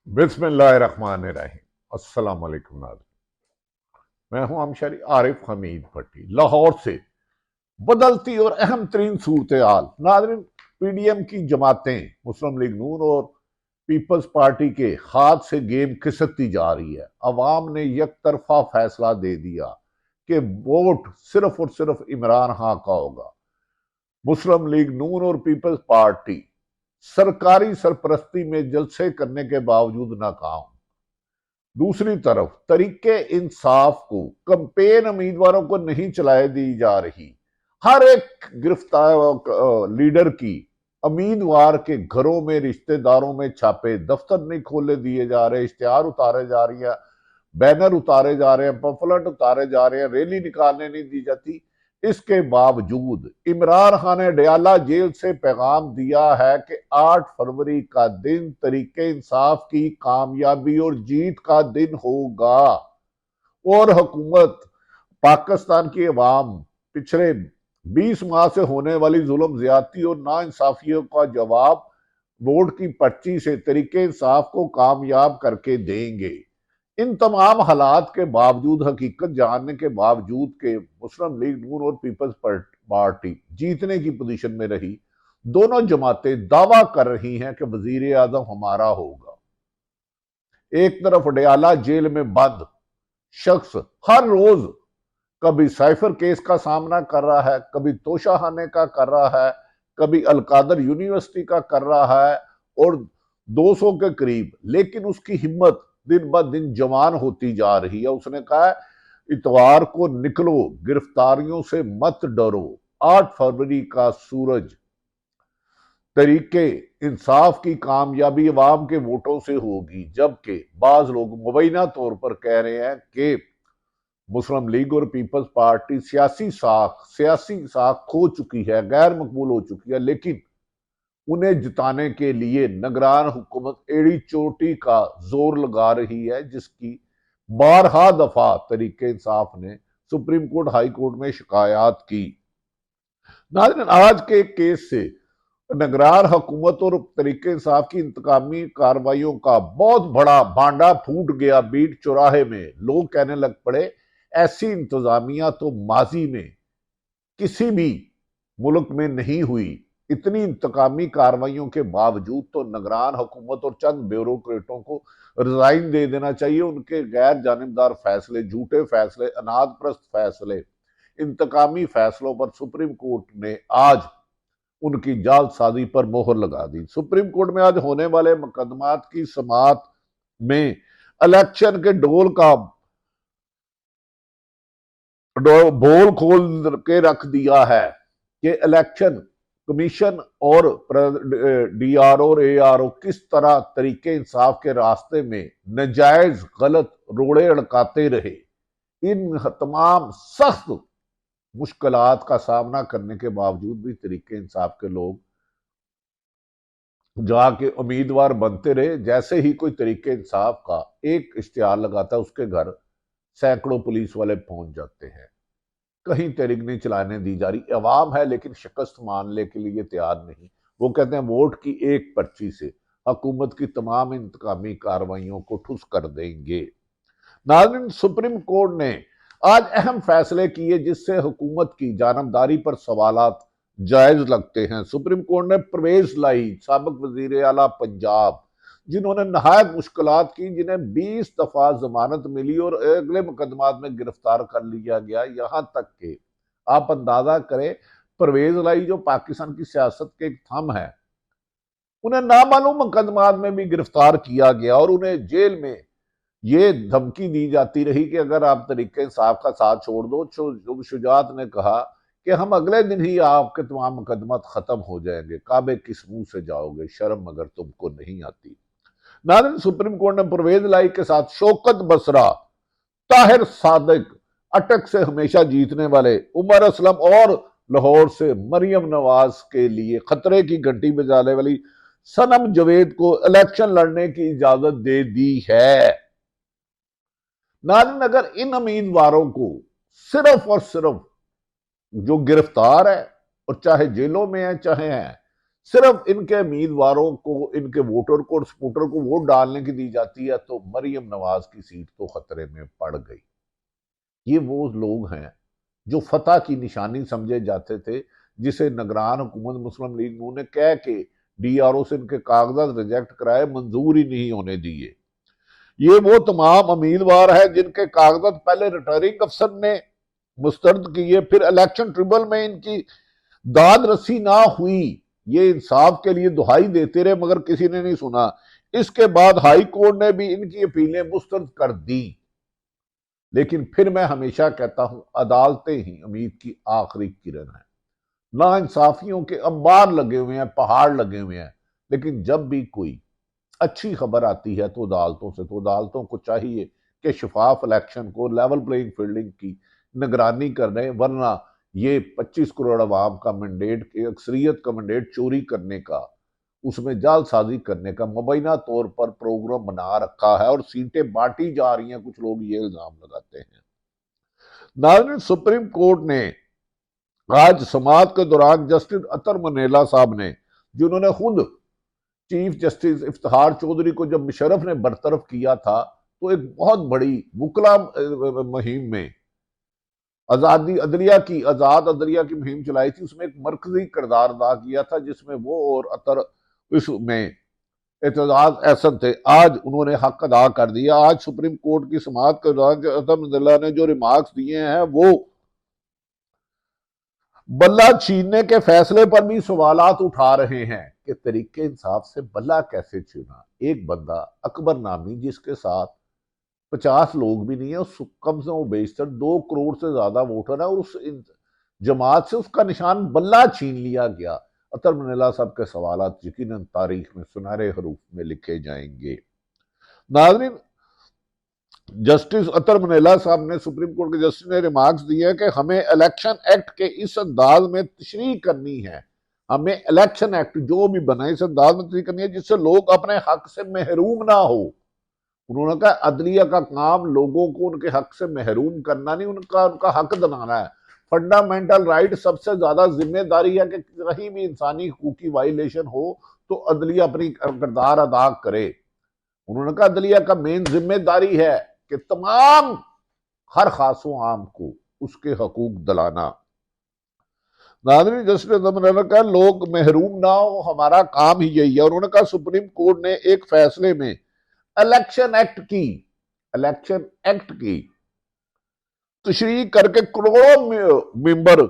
बिस्मिल्लाहिर्रहमानिर्रहीम। अस्सलाम वालेकुम नाज़रीन। मैं हूं अमशरी आरिफ हमीद भट्टी लाहौर से। बदलती और अहम तरीन सूरत हाल नाज़रीन, पीडीएम की जमातें मुस्लिम लीग नून और पीपल्स पार्टी के हाथ से गेम खिसकती जा रही है। अवाम ने एक तरफा फैसला दे दिया कि वोट सिर्फ और सिर्फ इमरान खान का होगा। मुस्लिम लीग नून और पीपल्स पार्टी सरकारी सरपरस्ती में जलसे करने के बावजूद नाकाम। दूसरी तरफ तरीके इंसाफ को कंपेन उम्मीदवारों को नहीं चलाए दी जा रही। हर एक गिरफ्तार लीडर की उम्मीदवार के घरों में, रिश्तेदारों में छापे, दफ्तर नहीं खोले दिए जा रहे, इश्तिहार उतारे जा रही है, बैनर उतारे जा रहे हैं, पम्फलेट उतारे जा रहे हैं, रैली निकालने नहीं दी जाती। इसके बावजूद इमरान खान ने डयाला जेल से पैगाम दिया है कि 8 फरवरी का दिन तरीके इंसाफ की कामयाबी और जीत का दिन होगा और हुकूमत पाकिस्तान की अवाम पिछले 20 माह से होने वाली जुल्म ज्यादती और नाइंसाफियों का जवाब वोट की पर्ची से तरीके इंसाफ को कामयाब करके देंगे। इन तमाम हालात के बावजूद, हकीकत जानने के बावजूद के मुस्लिम लीग नून और पीपल्स पार्टी जीतने की पोजीशन में रही, दोनों जमातें दावा कर रही हैं कि वजीर आजम हमारा होगा। एक तरफ डयाला जेल में बंद शख्स हर रोज कभी साइफर केस का सामना कर रहा है, कभी तोशाखाने का कर रहा है, कभी अलकादर यूनिवर्सिटी का कर रहा है और 200 के करीब, लेकिन उसकी हिम्मत दिन ब दिन जवान होती जा रही है। उसने कहा है, इतवार को निकलो, गिरफ्तारियों से मत डरो, 8 फरवरी का सूरज तरीके इंसाफ की कामयाबी अवाम के वोटों से होगी। जबकि बाज लोग मुबैना तौर पर कह रहे हैं कि मुस्लिम लीग और पीपल्स पार्टी सियासी साख खो चुकी है, गैर मकबूल हो चुकी है, लेकिन उन्हें जिताने के लिए निगरान हुकूमत एड़ी चोटी का जोर लगा रही है, जिसकी बारहा दफा तरीके इंसाफ ने सुप्रीम कोर्ट, हाई कोर्ट में शिकायत की। नाज़रीन, आज के एक केस से निगरान हुकूमत और तरीके इंसाफ की इंतकामी कार्रवाइयों का बहुत बड़ा भांडा फूट गया। बीट चौराहे में लोग कहने लग पड़े, ऐसी इंतजामिया तो माजी में किसी भी मुल्क में नहीं हुई। इतनी इंतकामी कार्रवाइयों के बावजूद तो निगरान हुकूमत और चंद ब्यूरोक्रेटों को रिजाइन दे देना चाहिए। उनके गैर जानिबदार फैसले, झूठे फैसले, अनादप्रस्त फैसले, इंतकामी फैसलों पर सुप्रीम कोर्ट ने आज उनकी जालसाजी पर मोहर लगा दी। सुप्रीम कोर्ट में आज होने वाले मुकदमात की समाअत में इलेक्शन के डोल का बोल खोल के रख दिया है कि इलेक्शन कमीशन और डीआरओ और एआरओ किस तरह तरीके इंसाफ के रास्ते में नजायज गलत रोड़े अड़काते रहे। इन तमाम सख्त मुश्किलात का सामना करने के बावजूद भी तरीके इंसाफ के लोग जाके उम्मीदवार बनते रहे। जैसे ही कोई तरीके इंसाफ का एक इश्तिहार लगाता है, उसके घर सैकड़ों पुलिस वाले पहुंच जाते हैं। कहीं तहरीक नहीं चलाने दी जा रही। अवाम है लेकिन शिकस्त मानने के लिए तैयार नहीं। वो कहते हैं वोट की एक पर्ची से हुकूमत की तमाम इंतकामी कार्रवाइयों को ठुस कर देंगे। नाज़रीन, सुप्रीम कोर्ट ने आज अहम फैसले किए जिससे हुकूमत की जानबदारी पर सवालात जायज लगते हैं। सुप्रीम कोर्ट ने परवेज लाई, साबिक वजीर आला पंजाब, जिन्होंने नहायत मुश्किलात की, जिन्हें 20 दफा जमानत मिली और अगले मुकदमात में गिरफ्तार कर लिया गया। यहां तक कि आप अंदाजा करें, परवेज लाई जो पाकिस्तान की सियासत के एक थम है, उन्हें नामालूम मुकदमात में भी गिरफ्तार किया गया और उन्हें जेल में ये धमकी दी जाती रही कि अगर आप तरीके इंसाफ का साथ छोड़ दो। शुजात ने कहा कि हम अगले दिन ही आपके तमाम मुकदमा खत्म हो जाएंगे। काबे किस मुंह से जाओगे, शर्म मगर तुमको नहीं आती। नाज़रीन, सुप्रीम कोर्ट ने परवेज लाई के साथ शौकत बसरा, ताहिर सादिक, अटक से हमेशा जीतने वाले उमर असलम और लाहौर से मरियम नवाज के लिए खतरे की घंटी बजाने वाली सनम जवेद को इलेक्शन लड़ने की इजाजत दे दी है। नाज़रीन, अगर इन उम्मीदवारों को सिर्फ और सिर्फ जो गिरफ्तार है और चाहे जेलों में है चाहे है, सिर्फ इनके उम्मीदवारों को, इनके वोटर को और सपोर्टर को वोट डालने की दी जाती है तो मरियम नवाज की सीट तो खतरे में पड़ गई। ये वो लोग हैं जो फतह की निशानी समझे जाते थे, जिसे निगरान हुकूमत मुस्लिम लीग नून ने कह के डीआरओ से इनके कागजात रिजेक्ट कराए, मंजूर ही नहीं होने दिए। ये वो तमाम उम्मीदवार हैं जिनके कागजात पहले रिटर्निंग अफसर ने मुस्तरद किए, फिर इलेक्शन ट्रिब्यूनल में इनकी दाद रसी ना हुई। ये इंसाफ के लिए दुहाई देते रहे मगर किसी ने नहीं सुना। इसके बाद हाई कोर्ट ने भी इनकी अपीलें मुस्तरद कर दी। लेकिन फिर मैं हमेशा कहता हूं, अदालतें ही उम्मीद की आखिरी किरण है। ना इंसाफियों के अंबार लगे हुए हैं, पहाड़ लगे हुए हैं, लेकिन जब भी कोई अच्छी खबर आती है तो अदालतों से, तो अदालतों को चाहिए कि शफाफ इलेक्शन को, लेवल प्लेइंग फील्डिंग की निगरानी कर रहे, वरना ये 25 करोड़ अवाम का मैंडेट, अक्सरियत का मैंडेट चोरी करने का, उसमें जालसाजी करने का मुबैना तौर पर प्रोग्राम बना रखा है और सीटें बांटी जा रही हैं। कुछ लोग ये इल्जाम लगाते हैं। नाज़रीन, सुप्रीम कोर्ट ने आज समाअत के दौरान जस्टिस अतर मनेला साहब ने, जिन्होंने खुद चीफ जस्टिस इफ्तिखार चौधरी को जब मुशर्रफ ने बरतरफ किया था, तो एक बहुत बड़ी वकला मुहिम में आजादी अदलिया की, आजाद अदलिया की मुहिम चलाई थी। उसमें एक मरकजी किरदार अदा किया था, जिसमें वो और अतर इसमें एतजाज एहसन थे। आज उन्होंने हक अदा कर दिया। आज सुप्रीम कोर्ट की समाअत के दौरान अहमदुल्ला ने जो रिमार्क्स दिए हैं, वो बल्ला छीनने के फैसले पर भी सवालात उठा रहे हैं कि तरीके इंसाफ से बल्ला कैसे छीना। एक बंदा अकबर नामी, जिसके साथ 50 लोग भी नहीं है, उस कम से कम बेशतर 2 करोड़ से ज्यादा वोटर है, और उस जमात से उसका निशान बल्ला छीन लिया गया। अतर मनीला साहब के सवालात यकीनन तारीख में सुनहरे हरूफ में लिखे जाएंगे। नाज़रीन, जस्टिस अतर मनीला साहब ने, सुप्रीम कोर्ट के जस्टिस ने रिमार्क्स दिए कि हमें इलेक्शन एक्ट के इस अंदाज में तशरीह करनी है, हमें इलेक्शन एक्ट जो भी बना इस अंदाज में तशरीह करनी है जिससे लोग अपने हक से महरूम ना हो। उन्होंने कहा अदलिया का काम लोगों को उनके हक से महरूम करना नहीं, उनका हक दिलाना है। फंडामेंटल राइट सबसे ज्यादा जिम्मेदारी है कि कहीं भी इंसानी हकूक की वायलेशन हो तो अदलिया अपनी किरदार अदा करे। उन्होंने कहा अदलिया का मेन जिम्मेदारी है कि तमाम हर खासों आम को उसके हकूक दिलाना। नाज़रीन, जस्टिस ने कहा लोग महरूम ना हो, हमारा काम ही यही है। उन्होंने कहा सुप्रीम कोर्ट ने एक फैसले में इलेक्शन एक्ट की तशरीह करके करोड़ों मेंबर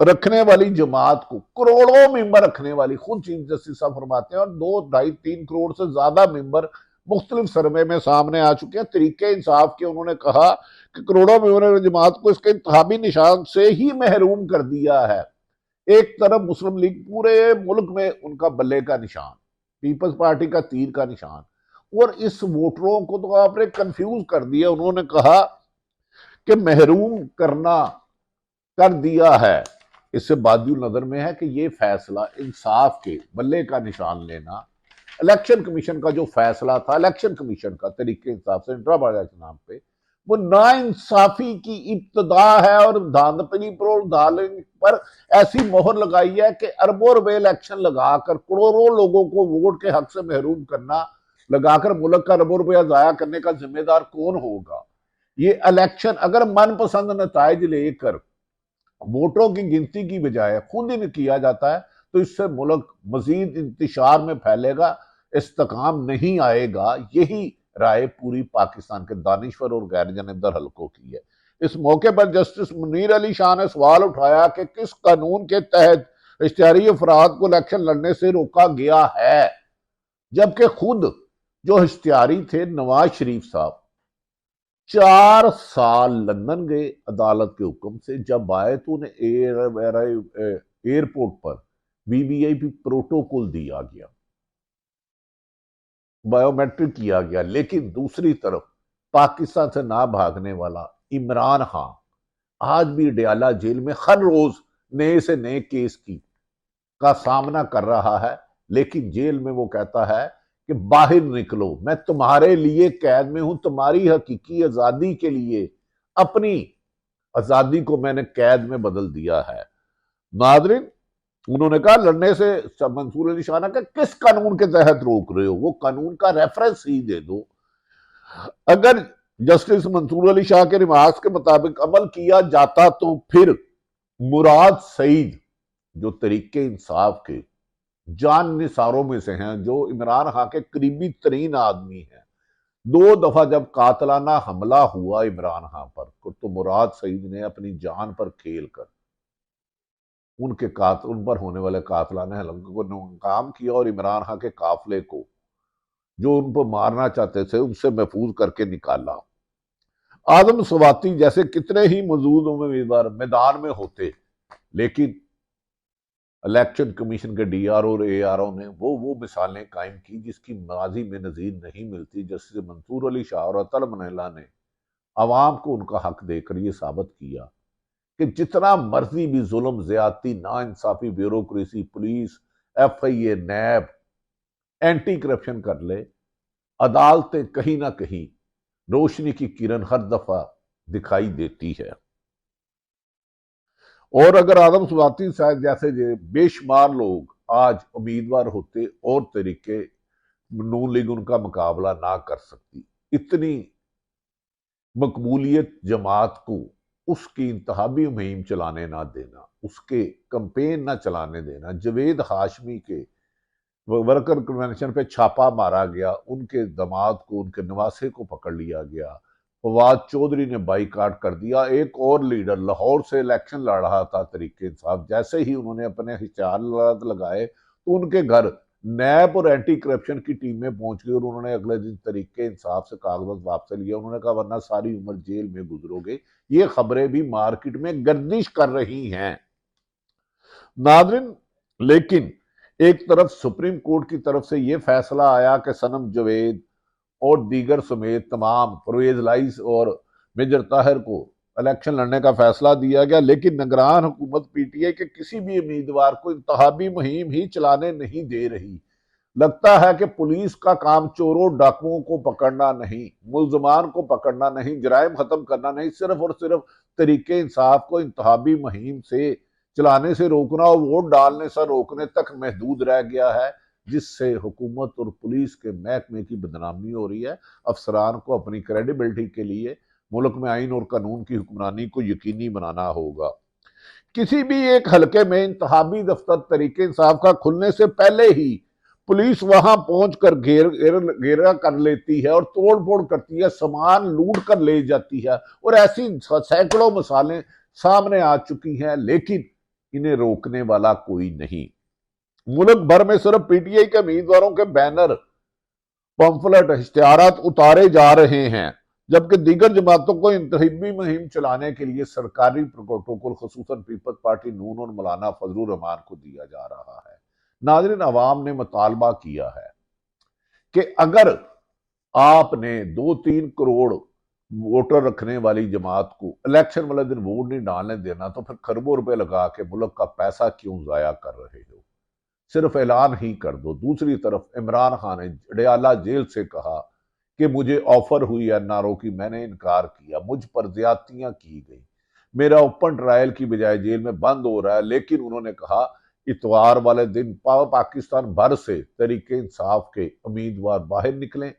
रखने वाली जमात को, करोड़ों मेंबर रखने वाली, खुद चीफ जस्टिस साहब फरमाते हैं, और 2-2.5-3 करोड़ से ज्यादा मेंबर मुख्तलिफ सर्वे में सामने आ चुके हैं तरीके इंसाफ के। उन्होंने कहा कि करोड़ों मेंबर जमात को इसके इंतखाबी निशान से ही महरूम कर दिया है। एक तरफ मुस्लिम लीग पूरे मुल्क में उनका बल्ले का निशान, पीपल्स पार्टी का तीर का निशान, और इस वोटरों को तो आपने कंफ्यूज कर दिया। उन्होंने कहा कि महरूम करना कर दिया है। इससे बादियुल नजर में है कि ये फैसला इंसाफ के बल्ले का निशान लेना, इलेक्शन कमीशन का जो फैसला था, इलेक्शन कमीशन का तरीके इंसाफ से इंट्रा के नाम पे, वो ना इंसाफी की इब्तदा है और धांधली पर ऐसी मोहर लगाई है कि अरबों रुपए इलेक्शन लगाकर करोड़ों लोगों को वोट के हक से महरूम करना, लगाकर मुल्क का अरबों रुपया जाया करने का जिम्मेदार कौन होगा। ये इलेक्शन अगर मनपसंद नताइज लेकर वोटों की गिनती की बजाय खुद ही किया जाता है तो इससे मुल्क मजीद इंतशार में फैलेगा, इस्तेकाम नहीं आएगा। यही राय पूरी पाकिस्तान के दानिश्वर और गैर जानिबदार हलकों की है। इस मौके पर जस्टिस मुनीर अली शाह ने सवाल उठाया कि किस कानून के तहत इश्तिहारी अफराद को इलेक्शन लड़ने से रोका गया है, जबकि खुद जो इश्तिहारी थे नवाज शरीफ साहब 4 साल लंदन गए अदालत के हुक्म से, जब आए तो उन्हें एयरपोर्ट पर वीवीआईपी प्रोटोकॉल दिया गया, बायोमेट्रिक किया गया। लेकिन दूसरी तरफ पाकिस्तान से ना भागने वाला इमरान खान आज भी डयाला जेल में हर रोज नए से नए केस का सामना कर रहा है। लेकिन जेल में वो कहता है कि बाहर निकलो, मैं तुम्हारे लिए कैद में हूं, तुम्हारी हकीकी आजादी के लिए अपनी आजादी को मैंने कैद में बदल दिया है। नादरीन, उन्होंने कहा लड़ने से मंसूर अली शाह ने कहा किस कानून के तहत रोक रहे हो, वो कानून का रेफरेंस ही दे दो। अगर जस्टिस मंसूर अली शाह के रिमार्क्स के मुताबिक अमल किया जाता तो फिर मुराद सईद जो तरीके इंसाफ के जान निसारों में से हैं, जो इमरान खान के करीबी तरीन आदमी हैं, 2 दफा जब कातलाना हमला हुआ इमरान खान पर तो मुराद सईद ने अपनी जान पर खेल कर उन पर होने वाले कातलाना हमले को नाकाम किया और इमरान खान के काफिले को जो उन पर मारना चाहते थे उनसे महफूज करके निकाला। आदम सवाती जैसे कितने ही मौजूद उम्मीदवार मैदान में होते, लेकिन इलेक्शन कमीशन के डीआरओ और एआरओ ने वो मिसालें कायम की जिसकी माजी में नजीर नहीं मिलती। जैसे मंसूर अली शाह और अतल मनैला ने आवाम को उनका हक देकर ये साबित किया कि जितना मर्जी भी जुल्म, ज्यादती, नाइंसाफी, ब्यूरोक्रेसी, पुलिस, एफआईए, नैब एंटी करप्शन कर ले, अदालतें कहीं ना कहीं रोशनी की किरण हर दफा दिखाई देती है। और अगर आदम सुवाती साहब जैसे बेशुमार लोग आज उम्मीदवार होते और तरीके नून लीग उनका मुकाबला ना कर सकती। इतनी मकबूलियत जमात को उसकी इंतहाबी मुहिम चलाने ना देना, उसके कंपेन ना चलाने देना। जवेद हाशमी के वर्कर कन्वेंशन पे छापा मारा गया, उनके दामाद को, उनके नवासे को पकड़ लिया गया, फवाद चौधरी ने बाईकाट कर दिया। एक और लीडर लाहौर से इलेक्शन लड़ रहा था तरीके इंसाफ, जैसे ही उन्होंने अपने हिचार लगाए तो उनके घर नैब और एंटी करप्शन की टीमें पहुंच गई और उन्होंने अगले दिन तरीके इंसाफ से कागजात वापस लिया। उन्होंने कहा वरना सारी उम्र जेल में गुजरोगे। ये खबरें भी मार्केट में गर्दिश कर रही हैं नादरिन। लेकिन एक तरफ सुप्रीम कोर्ट की तरफ से यह फैसला आया कि सनम जवेद और दीगर समेत तमाम परवेज लाइस और मेजर ताहिर को इलेक्शन लड़ने का फैसला दिया गया, लेकिन निगरान हुकूमत पीटीआई के किसी भी उम्मीदवार को इंतहाबी मुहिम ही चलाने नहीं दे रही। लगता है कि पुलिस का काम चोरों डाकुओं को पकड़ना नहीं, मुल्जमान को पकड़ना नहीं, जराइम खत्म करना नहीं, सिर्फ और सिर्फ तरीके इंसाफ को इंतहाबी मुहिम से चलाने से रोकना और वोट डालने से रोकने तक महदूद रह गया है, जिससे हुकूमत और पुलिस के महकमे की बदनामी हो रही है। अफसरान को अपनी क्रेडिबिलिटी के लिए मुल्क में आइन और कानून की हुक्मरानी को यकीनी बनाना होगा। किसी भी एक हलके में इंतहाबी दफ्तर तरीके इंसाफ का खुलने से पहले ही पुलिस वहां पहुंचकर घेरा कर लेती है और तोड़ फोड़ करती है, सामान लूट कर ले जाती है। और ऐसी सैकड़ों मिसालें सामने आ चुकी हैं, लेकिन इन्हें रोकने वाला कोई नहीं। मुल्क भर में सिर्फ पीटीआई के उम्मीदवारों के बैनर, पंफलेट, इश्तिहारात उतारे जा रहे हैं, जबकि दीगर जमातों को इंतहाबी मुहिम चलाने के लिए सरकारी प्रोटोकॉल खसूसन पीपल्स पार्टी नून और मौलाना फजलुर रहमान को दिया जा रहा है। नाज़रीन, अवाम ने मुतालबा किया है कि अगर आपने 2-3 करोड़ वोटर रखने वाली जमात को इलेक्शन वाले दिन वोट नहीं डालने देना तो फिर खरबों रुपए लगा के मुल्क का पैसा क्यों जाया कर रहे हो, सिर्फ ऐलान ही कर दो। दूसरी तरफ इमरान खान ने अडयाला जेल से कहा कि मुझे ऑफर हुई एनआरओ की, मैंने इनकार किया, मुझ पर ज्यादतियां की गई, मेरा ओपन ट्रायल की बजाय जेल में बंद हो रहा है। लेकिन उन्होंने कहा इतवार वाले दिन पाकिस्तान भर से तरीके इंसाफ के उम्मीदवार बाहर निकलें,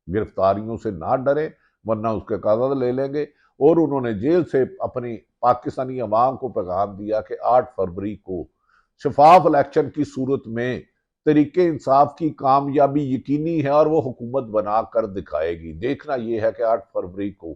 गिरफ्तारियों से ना डरे वरना उसके कागज ले लेंगे। और उन्होंने जेल से अपनी पाकिस्तानी अवाम को पैगाम दिया कि 8 फरवरी को शफाफ इलेक्शन की सूरत में तरीके इंसाफ की कामयाबी यकीनी है और वो हुकूमत बनाकर दिखाएगी। देखना यह है कि 8 फरवरी को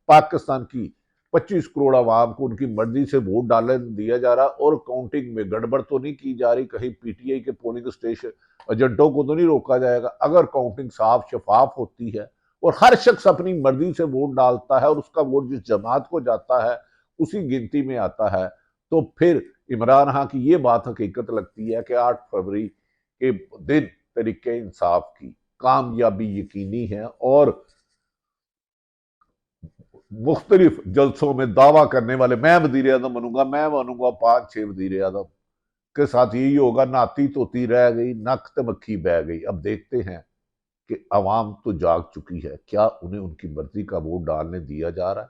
पाकिस्तान की 25 करोड़ आवाम को उनकी मर्जी से वोट डालने दिया जा रहा और काउंटिंग में गड़बड़ तो नहीं की जा रही, कहीं पीटीआई के पोलिंग स्टेशन एजेंटों को तो नहीं रोका जाएगा। अगर काउंटिंग साफ शफाफ होती है और हर शख्स अपनी मर्जी से वोट डालता है और उसका वोट जिस जमात को जाता है उसी गिनती में आता है, तो फिर इमरान खान की ये बात हकीकत लगती है कि 8 फरवरी के दिन तरीके इंसाफ की कामयाबी यकीनी है। और मुख्तलिफ जलसों में दावा करने वाले मैं वजीर आजम बनूंगा, मैं बनूंगा 5-6 वजीर आजम के साथ यही होगा, नाती तोती रह गई, नक मक्खी बह गई। अब देखते हैं कि अवाम तो जाग चुकी है, क्या उन्हें उनकी मर्जी का वोट डालने दिया जा रहा है।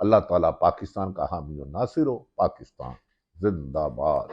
अल्लाह ताला पाकिस्तान का हामी और नासिर हो। पाकिस्तान जिंदाबाद।